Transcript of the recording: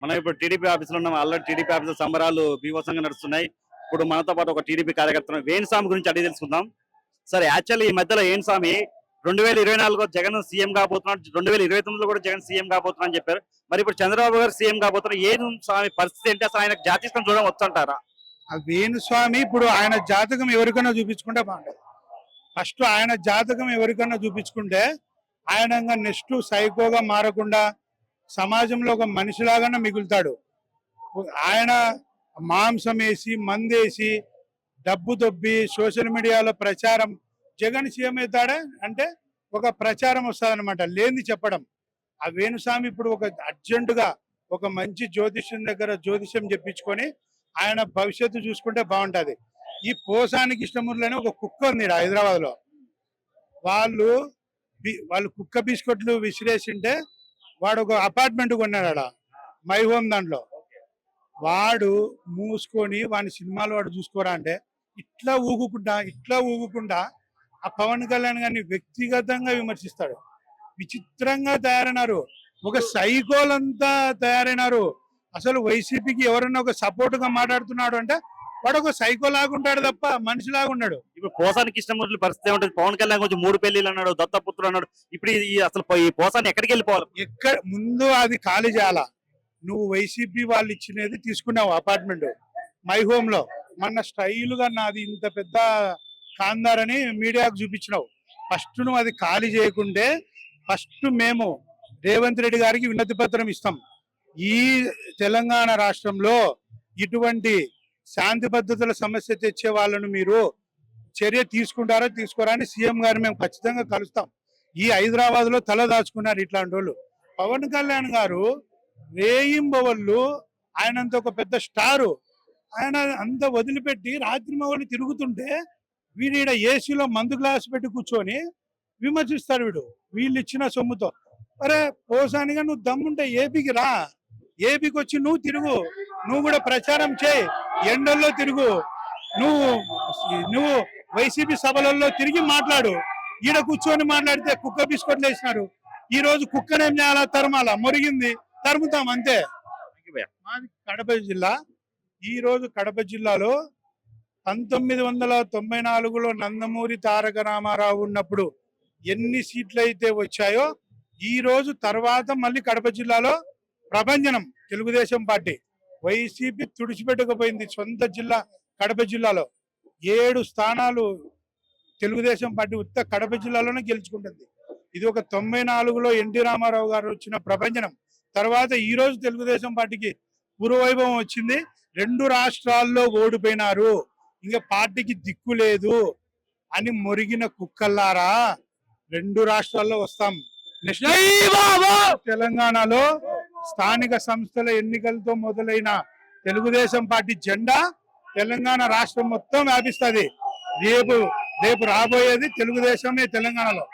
మనం ఇప్పుడు టీడీపీ ఆఫీసులో ఉన్నాం. ఆల్రెడీ టీడీపీ ఆఫీసులో సంబరాలు బీభత్సంగా నడుస్తున్నాయి. ఇప్పుడు మనతో పాటు ఒక టీడీపీ కార్యకర్త వేణుస్వామి గురించి అడిగి తెలుసుకుందాం. సార్ యాక్చువల్లీ ఈ మధ్యలో వేణుస్వామి 2024 జగన్ సీఎం కాబోతున్నాడు, 2029లో కూడా జగన్ సీఎం కాబోతున్నా అని చెప్పారు. మరి ఇప్పుడు చంద్రబాబు గారు సీఎం కాబోతున్నారు. వేణుస్వామి పరిస్థితి ఏంటి? అసలు ఆయనకు జాతీయం చూడడం వచ్చంటారా? ఆ వేణుస్వామి ఇప్పుడు ఆయన జాతకం ఎవరికైనా చూపించుకుంటే బాగుంటుంది. ఫస్ట్ ఆయన జాతకం ఎవరికైనా చూపించుకుంటే ఆయన నెక్స్ట్ సైకోగా మారకుండా సమాజంలో ఒక మనిషిలాగానే మిగులుతాడు. ఆయన మాంసం వేసి మందేసి డబ్బు దొబ్బి సోషల్ మీడియాలో ప్రచారం జగన్ సీఎం అవుతాడా అంటే ఒక ప్రచారం వస్తుందన్నమాట, లేని చెప్పడం. ఆ వేణుస్వామి ఇప్పుడు ఒక అర్జెంటుగా ఒక మంచి జ్యోతిష్యం దగ్గర జ్యోతిష్యం చెప్పించుకొని ఆయన భవిష్యత్తు చూసుకుంటే బాగుంటది. ఈ పోసాని కృష్ణమూర్తి ఒక కుక్క ఉంది హైదరాబాద్ లో. వాళ్ళు కుక్క బిస్కెట్లు విసిరేసింటే వాడు ఒక అపార్ట్మెంట్ కొన్నాడు ఆడ మై హోమ్ దాంట్లో. వాడు మూసుకొని వాని సినిమాలు వాడు చూసుకోరా అంటే ఇట్లా ఊగుకుంటా ఆ పవన్ కళ్యాణ్ గారిని వ్యక్తిగతంగా విమర్శిస్తాడు. విచిత్రంగా తయారైనారు, ఒక సైకోలంతా తయారైనారు. అసలు వైసీపీకి ఎవరన్నా ఒక సపోర్ట్ గా మాట్లాడుతున్నాడు అంటే వాడు ఒక సైకో లాగుంటాడు తప్ప మనిషి లాగున్నాడు. ఇప్పుడు పోసానికి ఇష్టం పరిస్థితి ఉంటుంది. పవన్ కళ్యాణ్ కొంచెం 3 పెళ్లిళ్ళు అన్నాడు, దత్తపుత్రుడు అన్నాడు. ఇప్పుడు అసలు ఈ పోసాన్ని ఎక్కడికి వెళ్ళిపోవాలి? ఎక్కడ ముందు అది ఖాళీ చేయాల. నువ్వు వైసీపీ వాళ్ళు ఇచ్చినది తీసుకున్నావు అపార్ట్మెంట్ మై హోమ్ లో. మొన్న స్టైల్ గా నాది ఇంత పెద్ద ఖాందార్ అని మీడియాకు చూపించినావు. ఫస్ట్ నువ్వు అది ఖాళీ చేయకుంటే ఫస్ట్ మేము రేవంత్ రెడ్డి గారికి వినతి పత్రం ఇస్తాం. ఈ తెలంగాణ రాష్ట్రంలో ఇటువంటి శాంతి భద్రతల సమస్య తెచ్చే వాళ్ళను మీరు చర్య తీసుకుంటారా తీసుకోరా అని సీఎం గారు మేము ఖచ్చితంగా కలుస్తాం. ఈ హైదరాబాద్ లో తల దాచుకున్నారు ఇట్లాంటి వాళ్ళు. పవన్ కళ్యాణ్ గారు రేయింబవళ్ళు ఆయనంత ఒక పెద్ద స్టారు, ఆయన అంత వదిలిపెట్టి రాత్రి మగళ్ళు తిరుగుతుంటే వీడు ఏసీలో మందు గ్లాస్ పెట్టి కూర్చొని విమర్శిస్తాడు. వీళ్ళు ఇచ్చిన సొమ్ముతో. అరే పోసానిగా నువ్వు దమ్ముంటే ఏపీకి రా, ఏపీకి వచ్చి నువ్వు తిరుగు, నువ్వు కూడా ప్రచారం చేయి, ఎండల్లో తిరుగు, నువ్వు వైసీపీ సభలలో తిరిగి మాట్లాడు. ఈడ కూర్చొని మాట్లాడితే కుక్క బిస్కెట్లు వేసినారు. ఈ రోజు కుక్కనేం చేయాలా? తరమాలా? మొరిగింది తరుముతాం అంతే. మాది కడప జిల్లా. ఈ రోజు కడప జిల్లాలో 1994లో నందమూరి తారక రామారావు ఉన్నప్పుడు ఎన్ని సీట్లు అయితే వచ్చాయో ఈ రోజు తర్వాత మళ్ళీ కడప జిల్లాలో ప్రభంజనం తెలుగుదేశం పార్టీ. వైసీపీ తుడిచిపెట్టకపోయింది సొంత జిల్లా కడప జిల్లాలో. 7 స్థానాలు తెలుగుదేశం పార్టీ ఉత్త కడప జిల్లాలోనే గెలుచుకుంటుంది. ఇది ఒక 94లో ఎన్టీ రామారావు గారు వచ్చిన ప్రభంజనం. తర్వాత ఈ రోజు తెలుగుదేశం పార్టీకి పూర్వవైభవం వచ్చింది. 2 రాష్ట్రాల్లో ఓడిపోయినారు, ఇంకా పార్టీకి దిక్కు లేదు అని మొరిగిన కుక్కల్లారా 2 రాష్ట్రాల్లో వస్తాం. తెలంగాణలో స్థానిక సంస్థల ఎన్నికలతో మొదలైన తెలుగుదేశం పార్టీ జెండా తెలంగాణ రాష్ట్రం మొత్తం వ్యాపిస్తుంది. రేపు రాబోయేది తెలుగుదేశమే తెలంగాణలో.